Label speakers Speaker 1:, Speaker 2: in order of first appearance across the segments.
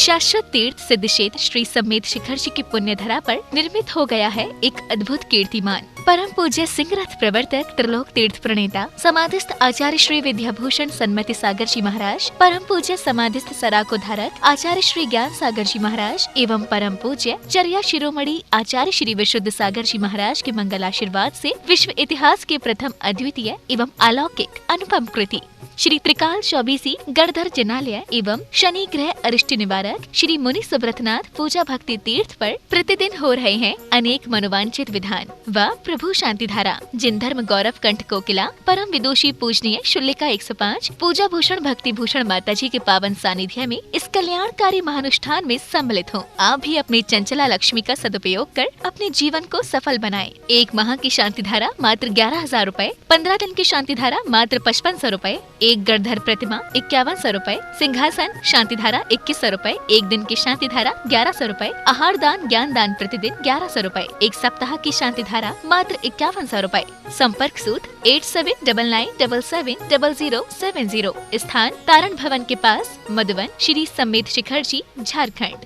Speaker 1: शाश्वत तीर्थ सिद्धक्षेत्र श्री समेत शिखर जी की पुण्य धरा पर निर्मित हो गया है एक अद्भुत कीर्तिमान। परम पूज्य सिंहरथ प्रवर्तक त्रिलोक तीर्थ प्रणेता समाधिस्थ आचार्य श्री विद्याभूषण सन्मति सागर जी महाराज, परम पूज्य समाधिस्थ सराको धारक आचार्य श्री ज्ञान सागर जी महाराज एवं परम पूज्य चर्या शिरोमणि आचार्य श्री विशुद्ध सागर जी महाराज के मंगल आशीर्वाद से विश्व इतिहास के प्रथम अद्वितीय एवं अलौकिक अनुपम कृति श्री त्रिकाल चौबीसी गणधर जनालय एवं शनि ग्रह अरिष्ट निवारक श्री मुनि सुब्रतनाथ पूजा भक्ति तीर्थ पर प्रतिदिन हो रहे हैं अनेक मनोवांछित विधान व प्रभु शांति धारा, जिन धर्म गौरव कंठ कोकिला परम विदुषी पूजनीय शुल्लिका 105 पूजा भूषण भक्ति भूषण माता जी के पावन सानिध्य में इस कल्याणकारी महानुष्ठान में सम्मिलित हो। आप भी अपनी चंचला लक्ष्मी का सदुपयोग कर अपने जीवन को सफल बनाए। एक माह की शांति धारा मात्र 11,000 रूपए, 15 दिन की शांति धारा मात्र 5500 रूपए, एक गणधर प्रतिमा 5100 रूपए, सिंहासन शांति धारा 2100 रूपए, एक दिन की शांति धारा 1100 रूपए, आहार दान ज्ञान दान प्रतिदिन 1100 रूपए, एक सप्ताह की शांति धारा मात्र 5100 रूपए। संपर्क सूत्र 8799770070। स्थान तारण भवन के पास, मधुवन, श्री समेत शिखर जी, झारखंड।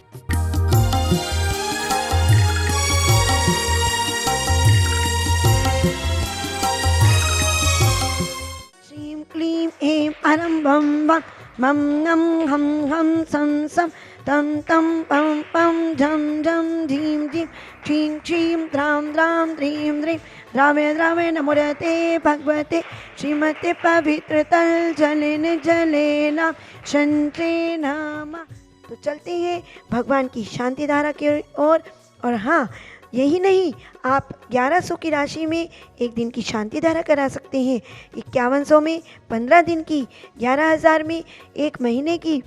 Speaker 2: क्लीं ऐं अरं बं बं मं नं हं हं सं सं तं तं पं पं झं झं झीं झीं क्षीं क्षीं द्रां द्रां द्रीं द्रीं द्रावे द्रावे नमोरते भगवते श्रीमते पवित्रतल जलेन जलेना शंत्रे नमः। तो चलते हैं भगवान की शांति धारा की ओर। और हाँ, यही नहीं, आप 1100 की राशि में एक दिन की शांति धारा करा सकते हैं, 5100 में 15 दिन की, 11,000 में एक महीने की।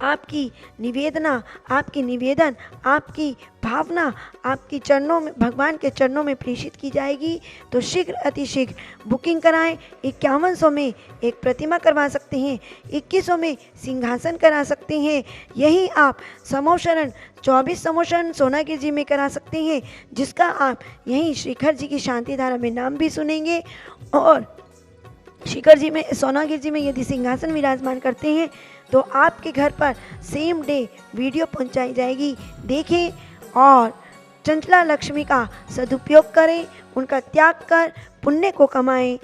Speaker 2: आपकी निवेदना, आपकी निवेदन, आपकी भावना आपकी चरणों में, भगवान के चरणों में प्रेषित की जाएगी। तो शीघ्र अतिशीघ्र बुकिंग कराएं। 5100 में एक प्रतिमा करवा सकते हैं, 2100 में सिंहासन करा सकते हैं। यही आप समोशरण 24 समोशरण सोनागिर जी में करा सकते हैं, जिसका आप यहीं शिखर जी की शांति धारा में नाम भी सुनेंगे। और शिखर जी में, सोनागिर जी में यदि सिंहासन विराजमान करते हैं तो आपके घर पर सेम डे वीडियो पहुंचाई जाएगी। देखें और चंचला लक्ष्मी का सदुपयोग करें, उनका त्याग कर पुण्य को कमाएं।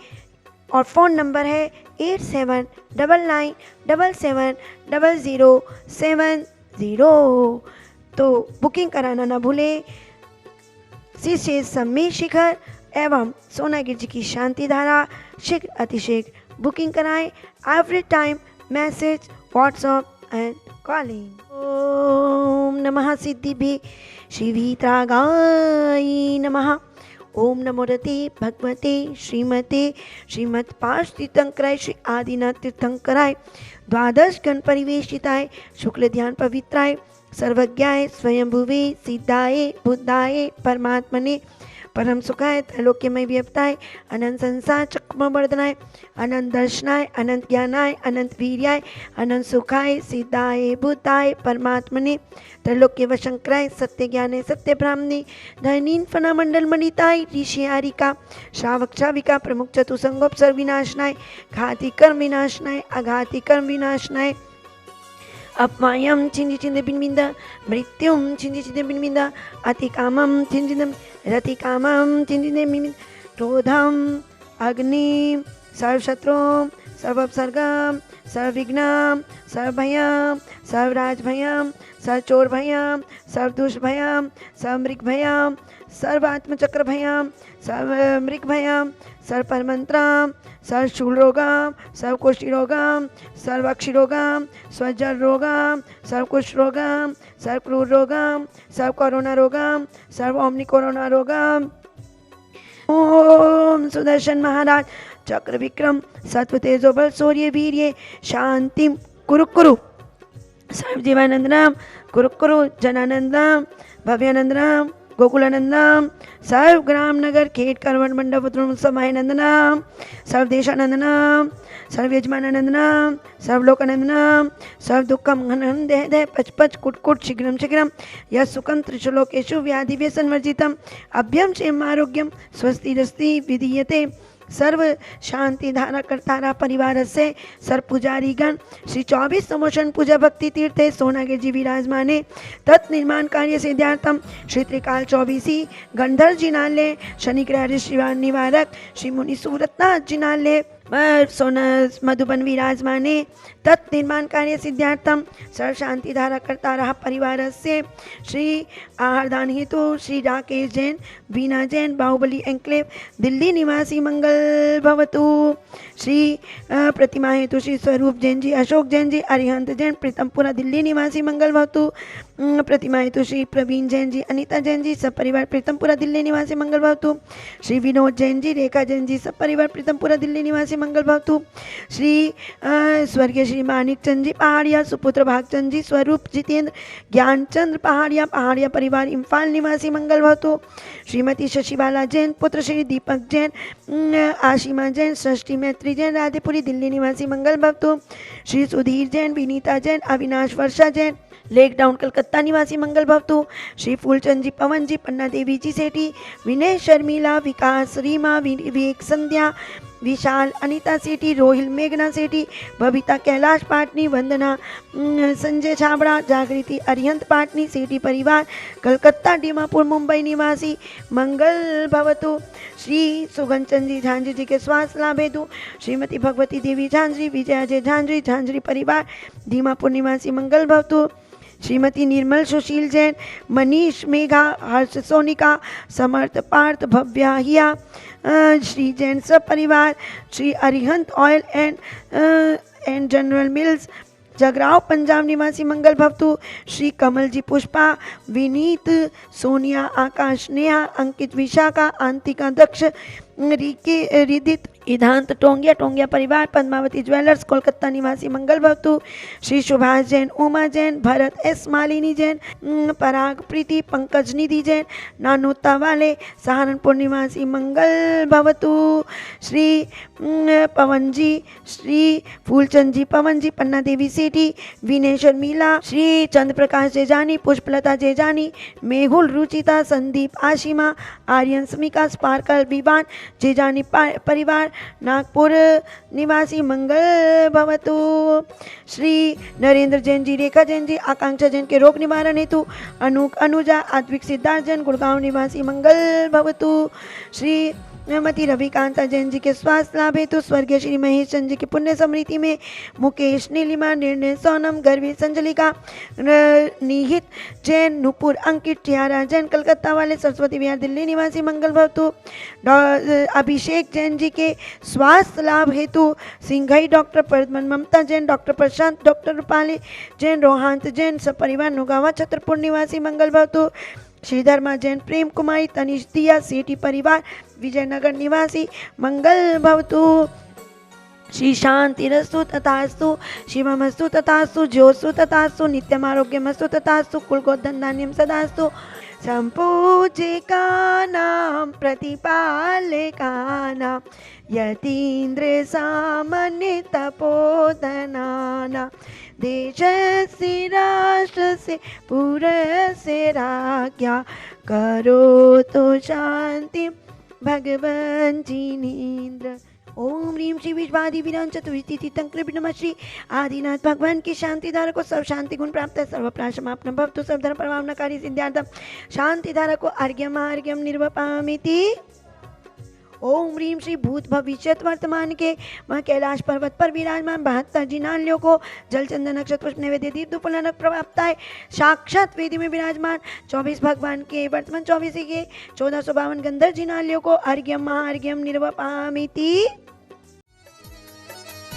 Speaker 2: और फ़ोन नंबर है 8799770070। तो बुकिंग कराना ना भूलें। श्री समेत शिखर एवं सोनागिर जी की शांति धारा शीघ्र अतिशीघ्र बुकिंग कराएं। Every time message, WhatsApp and calling. ओम नमः सिद्धिभ्ये श्रीवीतरागाय नमः। ओम नमो रते भगवते श्रीमते श्रीमत्पार्षतीर्थंकराय श्री आदिनाथ तीर्थंकराय द्वादश गण परिवेशिताय शुक्ल ध्यान पवित्राय सर्वज्ञाय स्वयंभुवे सिद्धाय बुद्धाय परमात्मने परम सुखाय त्रैलोक्यमय व्यक्ताय अनंत संसार चक्रवर्धनाय अनंत दर्शनाय अनंत ज्ञानाय अनंत वीर्याय अनंत सुखाय सिद्धाय बुद्धाय परमात्मने त्रैलोक्य वशंकराय सत्य ज्ञाने सत्य ब्राह्मणे धनीन फना मंडल मणिताय ऋषि हारिका श्रावक श्राविका प्रमुख चतुसंगोपसर्ग विनाशनाय घाती कर्म विनाशनाय अघाती कर्म विनाशनाय अपमायं छिंदि छिंदि बिनबिंद मृत्युं छिंदि छिंदि बिनबिंद अतिकामं छिंदि रतिकामं छिंदि बिनबिंद क्रोधं अग्निं सर्वशत्रुं सर्वोपसर्गं सर्वविघ्नं सर्वभयं सर्वराजभयं सर्वचोरभयं सर्वदुष्टभयं सर्वमृगभयं सर्वात्मचक्रभयं सर्वमृगभयं सर्वपरमन्त्रं सर्वशूलरोगं सर्वकुष्ठरोगं सर्वाक्षिरोगं स्वजलरोगं सर्वकुष्ठरोगं सर्वक्रूररोगं सर्वकोरोनारोगं सर्वओमनिकोरोनारोगं। ओम सुदर्शन महाराज चक्र विक्रम सत्व तेजो बल शौर्य वीर्य शांतिं कुरु कुरु सर्वजीवानंदनम कुरु कुरु जनानंदम भव्यानंदनम गोकुलानंदम सर्व ग्राम नगर खेत करवट मंडप समायनंदनम सर्वदेशानंदनम सर्वयजमानंदनम सर्वलोकानंदनम सर्व दुखम घन देह देह पच पच कुट कुट शीघ्रम शीघ्रम यश सुखम त्रिशलोकेषु व्याधि व्यसन वर्जितम अभ्यम क्षेम आरोग्यम स्वस्ति रस्ति विधीयते सर्व शांति धारा करतारा परिवार से सर्व पुजारी गण श्री 24 समोषण पूजा भक्ति तीर्थे सोनागिर जी विराजमाने तत्निर्माण कार्य सिद्धार्थम श्री त्रिकाल 24 गंधर जिनालय शनि ग्रह ऋषि निवारक श्री मुनि सूरतनाथ जिनालय सोना मधुबन विराजमाने तत्निर्माण कार्य सिद्धार्थम सर्व शांति धारा करता रहा परिवार से श्री आहारदान हेतु श्री राकेश जैन बीना जैन बाहुबली एंक्लेव दिल्ली निवासी मंगल भवतु श्री प्रतिमा हेतु श्री स्वरूप जैन जी अशोक जैन जी अरिहंत जैन प्रीतमपुरा दिल्ली निवासी मंगल भवतु प्रतिमा हेतु श्री प्रवीण जैन जी अनीता जैन जी सब परिवार प्रीतमपुरा दिल्ली निवासी मंगल भवतु श्री विनोद जैन जी रेखा जैन जी सब परिवार प्रीतमपुरा दिल्ली निवासी मंगल भवतु श्री स्वर्गीय श्री मानिक चंद जी पहाड़िया सुपुत्र भागचंद जी स्वरूप जितेंद्र ज्ञानचंद्र पहाड़िया परिवार इम्फाल निवासी मंगल भवतु श्रीमती शशिबाला जैन पुत्र श्री दीपक जैन आशिमा जैन सृष्टि मैत्री जैन राधेपुरी दिल्ली निवासी मंगल भवतु श्री सुधीर जैन विनीता जैन अविनाश वर्षा जैन लेक डाउन कलकत्ता निवासी मंगल भवतु श्री फूलचंद जी पवन जी पन्ना देवी जी सेठी विनय शर्मिला विकास रीमा विवेक संध्या विशाल अनीता सेठी रोहिल मेघना सेठी बबीता कैलाश पाटनी वंदना संजय छाबड़ा जागृति अरिहंत पाटनी सेठी परिवार कलकत्ता डीमापुर मुंबई निवासी मंगल भवतु श्री सुगनचंद जी झांझरी जी के स्वास्थ्य लाभ हेतु श्रीमती भगवती देवी झांझरी विजया जय झांझरी झांझरी परिवार दीमापुर निवासी मंगल भवतु श्रीमती निर्मल सुशील जैन मनीष मेघा हर्ष सोनिका समर्थ पार्थ भव्या हिया श्री जैन सब परिवार Shri Arihant oil and general mills Jagraon Punjab निवासी मंगल भवतु श्री कमल जी पुष्पा विनीत सोनिया आकाश नेहा अंकित विशाखा आंतिका दक्ष रिदित इधांत टोंगिया परिवार पद्मावती ज्वेलर्स कोलकाता निवासी मंगल भवतु श्री सुभाष जैन उमा जैन भरत एस मालिनी जैन पराग प्रीति पंकज निधि जैन नानोता वाले सहारनपुर निवासी मंगल भवतु श्री पवन जी श्री फूलचंद जी पवन जी पन्ना देवी सेठी विनय शर्मिला श्री चंद्र प्रकाश जेजानी पुष्पलता जेजानी मेहुल रुचिता संदीप आशिमा आर्यन समिका स्पार्कल विवान जेजानी परिवार नागपुर निवासी मंगल भवतु श्री नरेंद्र जैन जी रेखा जैन जी आकांक्षा जैन के रोग निवारण हेतु अनुजा आद्विक सिद्धार्थ जैन गुड़गांव निवासी मंगल भवतु श्री मती रविकांता जैन जी के स्वास्थ्य लाभ हेतु स्वर्गीय श्री महेश चंद जी की पुण्य स्मृति में मुकेश नीलिमा निर्णय सोनम गर्वी संजलिका निहित जैन नुपुर अंकित टियारा जैन कलकत्ता वाले सरस्वती विहार दिल्ली निवासी मंगल भवतु अभिषेक जैन जी के स्वास्थ्य लाभ हेतु सिंघई डॉक्टर परदमन ममता जैन डॉक्टर प्रशांत डॉक्टर रूपाली जैन रोहांत जैन सपरिवार नुगावा छतरपुर निवासी मंगल भवतु श्रीधर्मा जैन प्रेम कुमारी तनिष दिया सेठी परिवार विजयनगर निवासी मंगल भवतु श्री शांतिरस्तु तथास्तु शिवमस्तु तथास्तु ज्योत्सु तथास्तु नित्यमारोग्यमस्तु तथास्तु कुलगोधन धान्यम सदास्तु संपूजिकानां प्रतिपालकानां यतीन्द्र सामान्य तपोधनानां देशस्य राष्ट्रस्य पुरस्य राज्ञा करोतु शांति भगवान जिनेन्द्र। ओम ह्रीं श्री विश्वादि वीरान चतुर्थी तीर्थंकर नमः श्री आदिनाथ भगवान की शांति धारा को सर्व शांति गुण प्राप्त है सर्वप्राशमापनं भवतु सर्वधर्म परमावनकारी सिद्धार्थम शांति धारा को अर्घ्यम अर्घ्यम निर्वपामिति। ओम ह्रीं श्री भूत भविष्यत वर्तमान के वह कैलाश पर्वत पर विराजमान 72 जिनाल्यों को जल चंदन नक्षत्र पुष्प नैवेद्य दीप धूप प्राप्त है साक्षात वेदी में विराजमान 24 भगवान के वर्तमान 24 के 1452 गंधर जिनाल्यों को अर्घ्यम महार्घ्यम निर्वपामिति।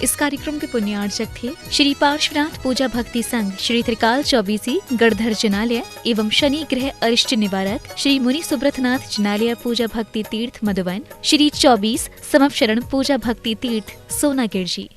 Speaker 1: इस कार्यक्रम के पुण्यार्चक थे श्री पार्श्वनाथ पूजा भक्ति संघ श्री त्रिकाल 24 गढ़धर जिनालय एवं शनि ग्रह अरिष्ट निवारक श्री मुनि सुब्रतनाथ जिनालय पूजा भक्ति तीर्थ मधुबन श्री 24 समप शरण पूजा भक्ति तीर्थ सोनागिर जी।